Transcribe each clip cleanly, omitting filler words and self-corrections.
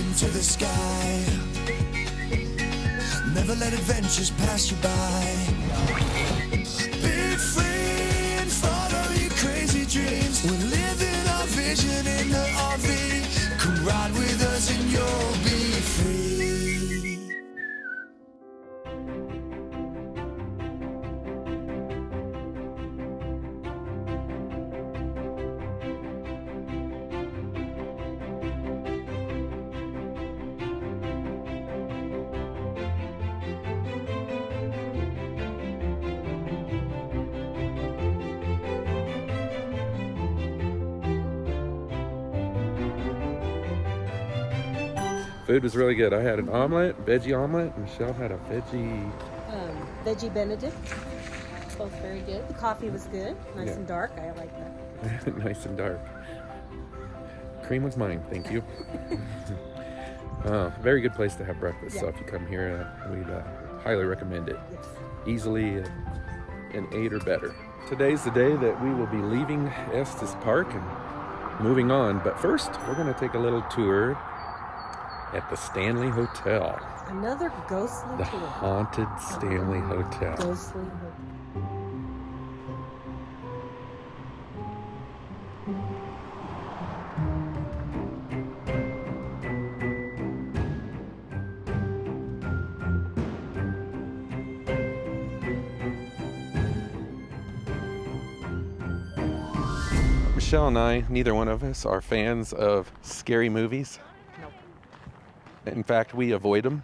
into the sky. Never let adventures pass you by. Be free and follow your crazy dreams. We're living our vision in the RV. Come ride with us and you'll be free. Food was really good. I had an omelet, veggie omelet. Michelle had a veggie Benedict. Both very good. The coffee was good. Nice and dark. I like that. nice and dark. Cream was mine, thank you. Very good place to have breakfast. So if you come here, we'd highly recommend it. Yes. Easily an 8 or better. Today's the day that we will be leaving Estes Park and moving on. But first, we're going to take a little tour at the Stanley Hotel. Another ghostly The tour. haunted Stanley Hotel. Ghostly hotel. Michelle and I, neither one of us are fans of scary movies. Nope. In fact, we avoid them.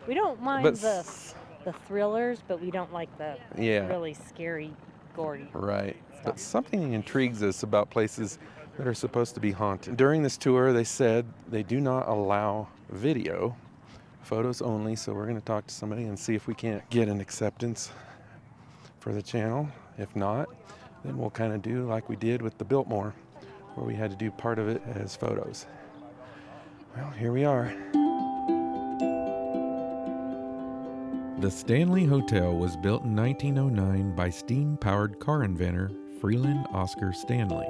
We don't mind But the thrillers, but we don't like the Yeah. really scary, gory. Right. But something intrigues us about places that are supposed to be haunted. During this tour, they said they do not allow video, photos only. So we're going to talk to somebody and see if we can't get an acceptance for the channel. If not, then we'll kind of do like we did with the Biltmore, where we had to do part of it as photos. Well, here we are. The Stanley Hotel was built in 1909 by steam-powered car inventor Freeland Oscar Stanley.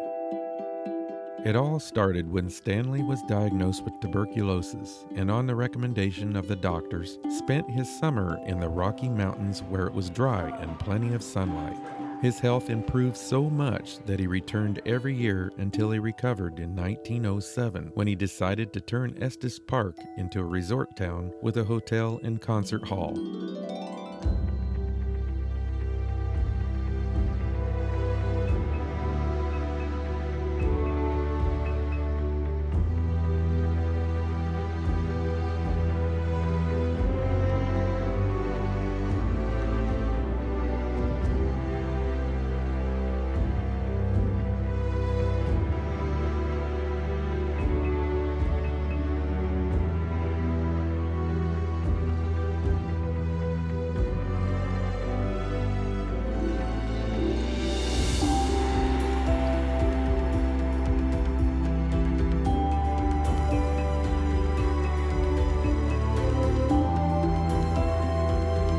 It all started when Stanley was diagnosed with tuberculosis and, on the recommendation of the doctors, spent his summer in the Rocky Mountains where it was dry and plenty of sunlight. His health improved so much that he returned every year until he recovered in 1907, when he decided to turn Estes Park into a resort town with a hotel and concert hall.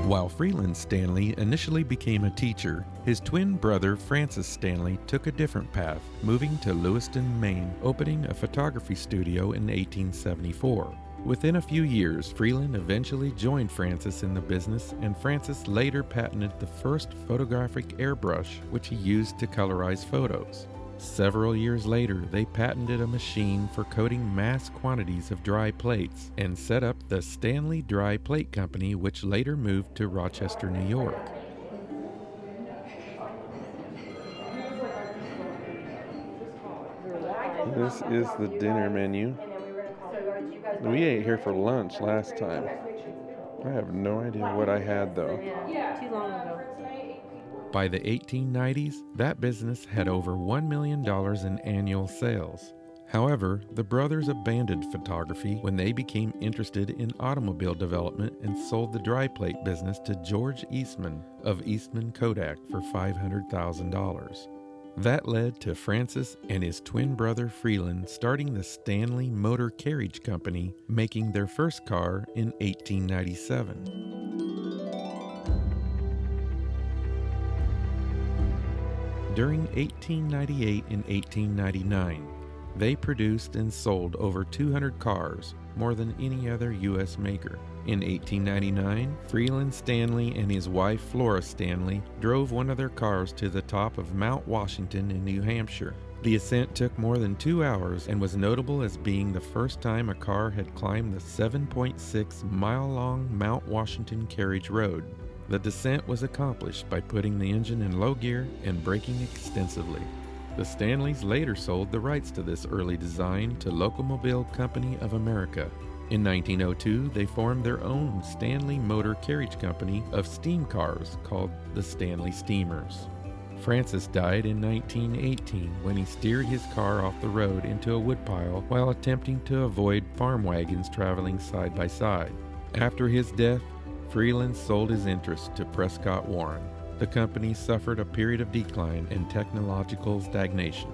While Freeland Stanley initially became a teacher, his twin brother Francis Stanley took a different path, moving to Lewiston, Maine, opening a photography studio in 1874. Within a few years, Freeland eventually joined Francis in the business, and Francis later patented the first photographic airbrush, which he used to colorize photos. Several years later, they patented a machine for coating mass quantities of dry plates and set up the Stanley Dry Plate Company, which later moved to Rochester, New York. This is the dinner menu. We ate here for lunch last time. I have no idea what I had though. Yeah, too long ago. By the 1890s, that business had over $1 million in annual sales. However, the brothers abandoned photography when they became interested in automobile development and sold the dry plate business to George Eastman of Eastman Kodak for $500,000. That led to Francis and his twin brother Freeland starting the Stanley Motor Carriage Company, making their first car in 1897. During 1898 and 1899, They produced and sold over 200 cars, more than any other U.S. maker. In 1899, Freeland Stanley and his wife Flora Stanley drove one of their cars to the top of Mount Washington in New Hampshire. The ascent took more than 2 hours and was notable as being the first time a car had climbed the 7.6-mile-long Mount Washington Carriage Road. The descent was accomplished by putting the engine in low gear and braking extensively. The Stanleys later sold the rights to this early design to Locomobile Company of America. In 1902, they formed their own Stanley Motor Carriage Company of steam cars called the Stanley Steamers. Francis died in 1918 when he steered his car off the road into a woodpile while attempting to avoid farm wagons traveling side by side. After his death, Freeland sold his interest to Prescott Warren. The company suffered a period of decline and technological stagnation.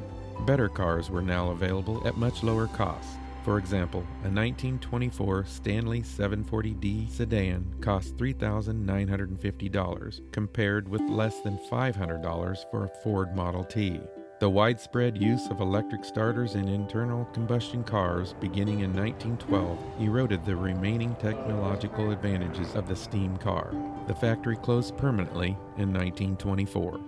Better cars were now available at much lower costs. For example, a 1924 Stanley 740D sedan cost $3,950, compared with less than $500 for a Ford Model T. The widespread use of electric starters in internal combustion cars beginning in 1912 eroded the remaining technological advantages of the steam car. The factory closed permanently in 1924.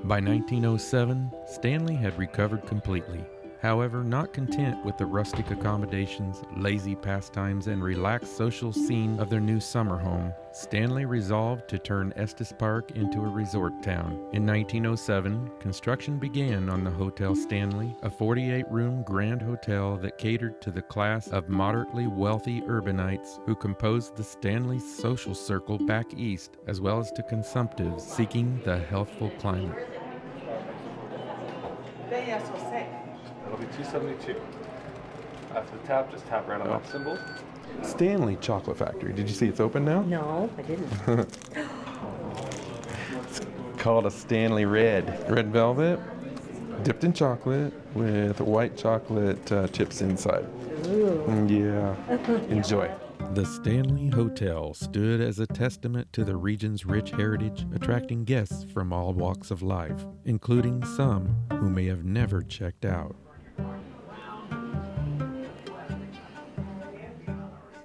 By 1907, Stanley had recovered completely. However, not content with the rustic accommodations, lazy pastimes, and relaxed social scene of their new summer home, Stanley resolved to turn Estes Park into a resort town. In 1907, construction began on the Hotel Stanley, a 48-room grand hotel that catered to the class of moderately wealthy urbanites who composed the Stanley social circle back east, as well as to consumptives seeking the healthful climate. It'll be 272. After the tap, just tap right on that symbol. Stanley Chocolate Factory. Did you see it's open now? No, I didn't. It's called a Stanley Red. Red velvet, dipped in chocolate with white chocolate chips inside. Ooh. Yeah. Enjoy. The Stanley Hotel stood as a testament to the region's rich heritage, attracting guests from all walks of life, including some who may have never checked out.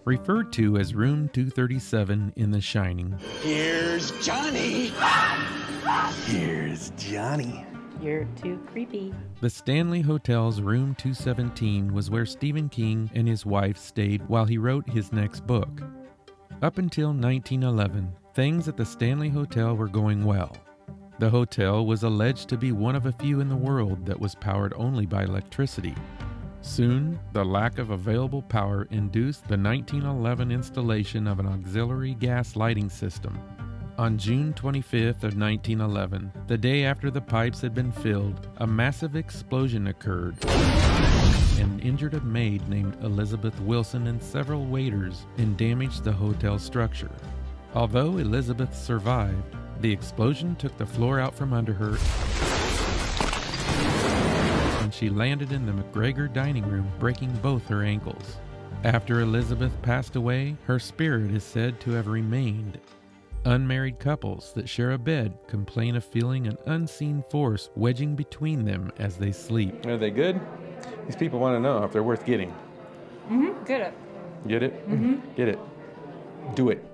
Referred to as Room 237 in The Shining. Here's Johnny. Here's Johnny. You're too creepy. The Stanley Hotel's Room 217 was where Stephen King and his wife stayed while he wrote his next book. Up until 1911, things at the Stanley Hotel were going well. The hotel was alleged to be one of a few in the world that was powered only by electricity. Soon, the lack of available power induced the 1911 installation of an auxiliary gas lighting system. On June 25th of 1911, the day after the pipes had been filled, a massive explosion occurred and injured a maid named Elizabeth Wilson and several waiters and damaged the hotel structure. Although Elizabeth survived, the explosion took the floor out from under her and she landed in the McGregor dining room, breaking both her ankles. After Elizabeth passed away, her spirit is said to have remained. Unmarried couples that share a bed complain of feeling an unseen force wedging between them as they sleep. Are they good? These people want to know if they're worth getting. Get it. Get it? Get it. Do it.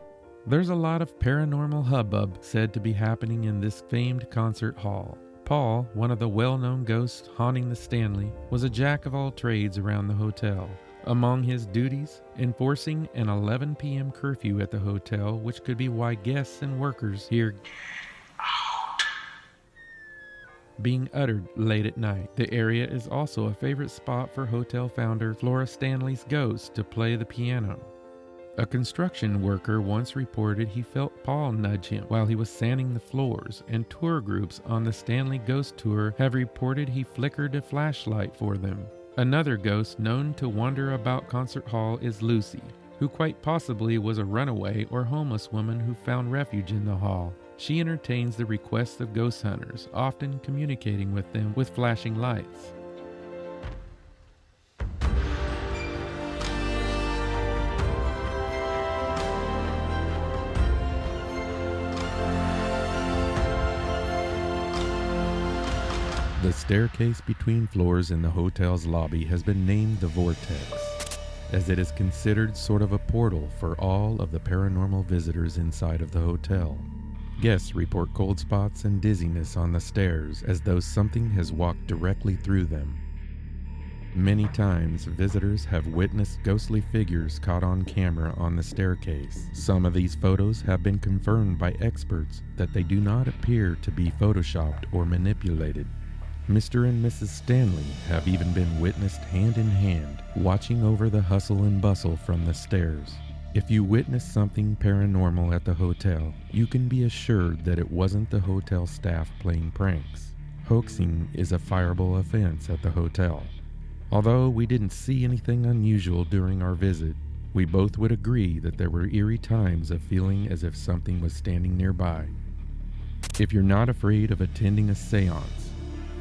There's a lot of paranormal hubbub said to be happening in this famed concert hall. Paul, one of the well-known ghosts haunting the Stanley, was a jack of all trades around the hotel. Among his duties, enforcing an 11 p.m. curfew at the hotel, which could be why guests and workers hear being uttered late at night. The area is also a favorite spot for hotel founder Flora Stanley's ghost to play the piano. A construction worker once reported he felt Paul nudge him while he was sanding the floors, and tour groups on the Stanley Ghost Tour have reported he flickered a flashlight for them. Another ghost known to wander about Concert Hall is Lucy, who quite possibly was a runaway or homeless woman who found refuge in the hall. She entertains the requests of ghost hunters, often communicating with them with flashing lights. The staircase between floors in the hotel's lobby has been named the Vortex, as it is considered sort of a portal for all of the paranormal visitors inside of the hotel. Guests report cold spots and dizziness on the stairs as though something has walked directly through them. Many times, visitors have witnessed ghostly figures caught on camera on the staircase. Some of these photos have been confirmed by experts that they do not appear to be photoshopped or manipulated. Mr. and Mrs. Stanley have even been witnessed hand in hand, watching over the hustle and bustle from the stairs. If you witness something paranormal at the hotel, you can be assured that it wasn't the hotel staff playing pranks. Hoaxing is a fireable offense at the hotel. Although we didn't see anything unusual during our visit, we both would agree that there were eerie times of feeling as if something was standing nearby. If you're not afraid of attending a seance,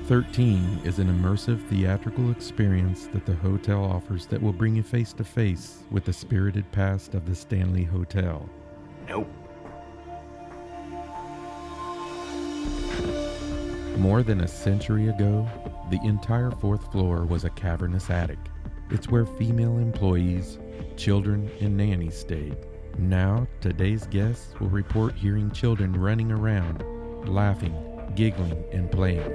13 is an immersive theatrical experience that the hotel offers that will bring you face to face with the spirited past of the Stanley Hotel. Nope. More than a century ago, the entire 4th floor was a cavernous attic. It's where female employees, children, and nannies stayed. Now, today's guests will report hearing children running around, laughing, giggling, and playing.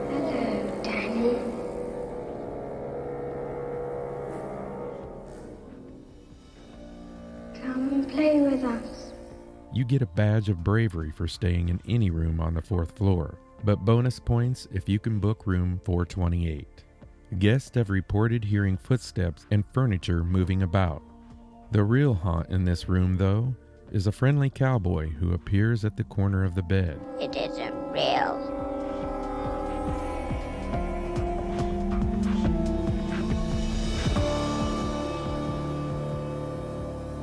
Hello, Danny. Come and play with us. You get a badge of bravery for staying in any room on the 4th floor, but bonus points if you can book room 428. Guests have reported hearing footsteps and furniture moving about. The real haunt in this room, though, is a friendly cowboy who appears at the corner of the bed. It isn't real.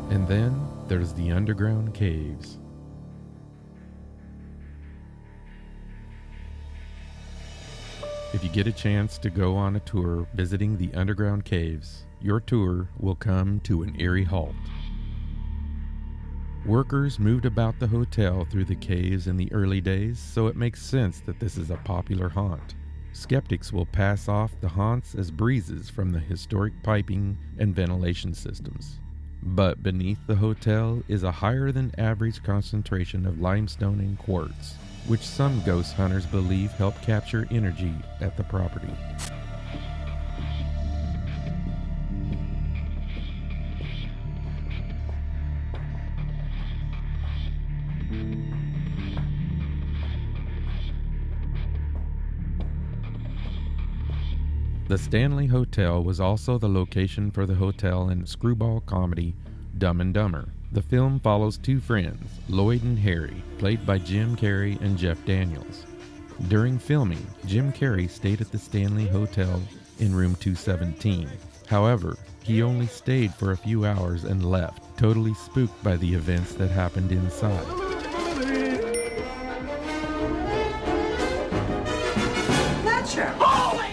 And then there's the underground caves. If you get a chance to go on a tour visiting the underground caves, your tour will come to an eerie halt. Workers moved about the hotel through the caves in the early days, so it makes sense that this is a popular haunt. Skeptics will pass off the haunts as breezes from the historic piping and ventilation systems. But beneath the hotel is a higher than average concentration of limestone and quartz, which some ghost hunters believe help capture energy at the property. The Stanley Hotel was also the location for the hotel and screwball comedy Dumb and Dumber. The film follows two friends, Lloyd and Harry, played by Jim Carrey and Jeff Daniels. During filming, Jim Carrey stayed at the Stanley Hotel in room 217. However, he only stayed for a few hours and left, totally spooked by the events that happened inside.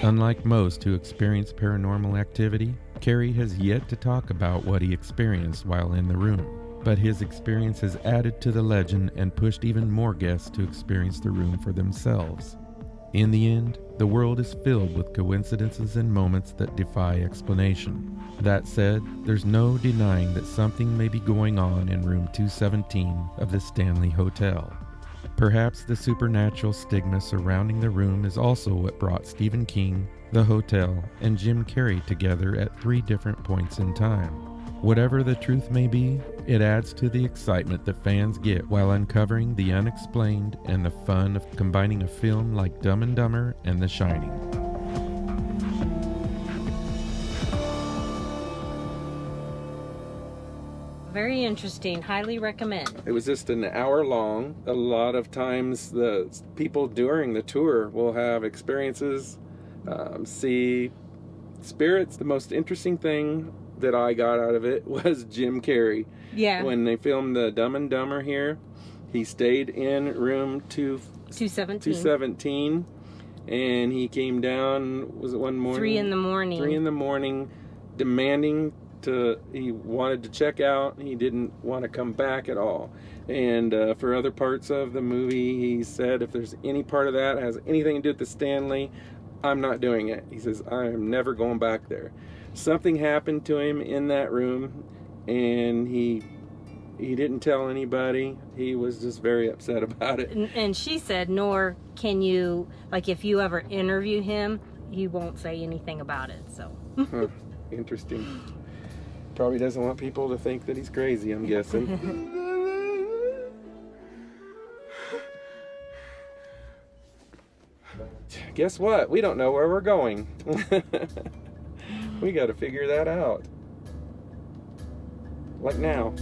Unlike most who experience paranormal activity, Carrey has yet to talk about what he experienced while in the room, but his experience has added to the legend and pushed even more guests to experience the room for themselves. In the end, the world is filled with coincidences and moments that defy explanation. That said, there's no denying that something may be going on in room 217 of the Stanley Hotel. Perhaps the supernatural stigma surrounding the room is also what brought Stephen King, the hotel, and Jim Carrey together at 3 different points in time. Whatever the truth may be, it adds to the excitement that fans get while uncovering the unexplained and the fun of combining a film like Dumb and Dumber and The Shining. Very interesting. Highly recommend. It was just an hour long. A lot of times the people during the tour will have experiences, see spirits. The most interesting thing that I got out of it was Jim Carrey. Yeah. When they filmed the Dumb and Dumber here, he stayed in room 217 and he came down, was it one morning? 3 in the morning. 3 in the morning, demanding he wanted to check out. He didn't want to come back at all. And for other parts of the movie, he said if there's any part of that has anything to do with the Stanley, I'm not doing it. He says, I'm never going back there. Something happened to him in that room, and he didn't tell anybody. He was just very upset about it. And she said, nor can you, like, if you ever interview him, he won't say anything about it. So Huh, interesting. Probably doesn't want people to think that he's crazy, I'm guessing. Guess what? We don't know where we're going. We got to figure that out. Like now.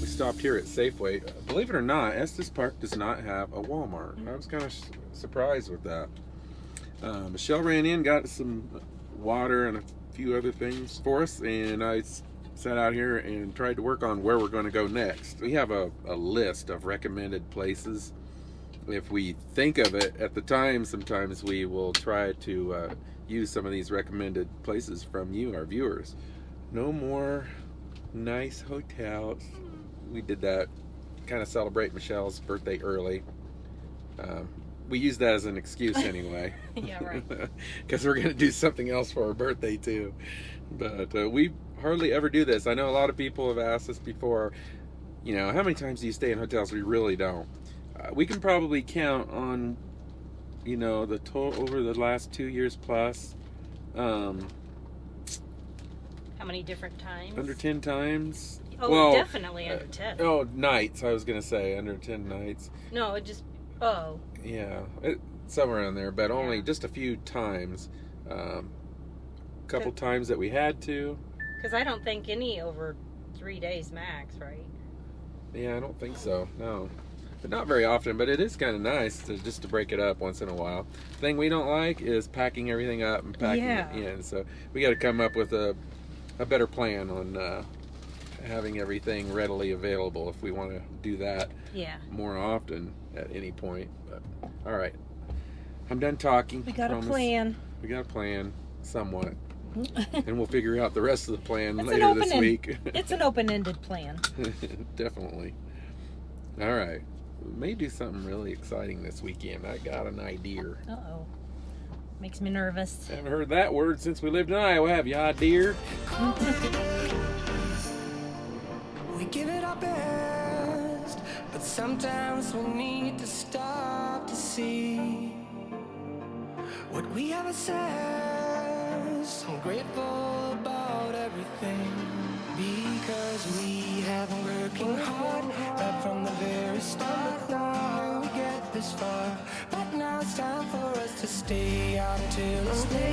Stopped here at Safeway. Believe it or not, Estes Park does not have a Walmart. I was kind of surprised with that. Michelle ran in, got some water and a few other things for us, and I sat out here and tried to work on where we're going to go next. We have a list of recommended places. If we think of it at the time, sometimes we will try to use some of these recommended places from you, our viewers. No more nice hotels. We did that, kind of celebrate Michelle's birthday early. We use that as an excuse anyway. yeah, right. Because we're going to do something else for our birthday too. But we hardly ever do this. I know a lot of people have asked us before, you know, how many times do you stay in hotels? We really don't. We can probably count on, you know, the total over the last 2 years plus. How many different times? Under 10 times. Oh, well, definitely under 10. Oh, nights. I was going to say under 10 nights. No, it just, oh. Yeah, somewhere in there, but only Yeah. just a few times. Couple times that we had to. Because I don't think any over 3 days max, right? Yeah, I don't think so. No, but not very often. But it is kind of nice just to break it up once in a while. The thing we don't like is packing everything up and packing it in. So we got to come up with a better plan on having everything readily available if we want to do that more often at any point. But all right, I'm done talking. We got Promise. a plan. We got a plan, somewhat. And we'll figure out the rest of the plan It's later this week. It's an open-ended plan. Definitely. All right. We may do something really exciting this weekend. I got an idea. Uh-oh. Makes me nervous. Haven't heard that word since we lived in Iowa, have you, idea? We give it our best, but sometimes we need to stop to see what we have assessed. I'm grateful about everything because we have been working hard right from the very start. Thought we get this far, but now it's time for us to stay out until it's late.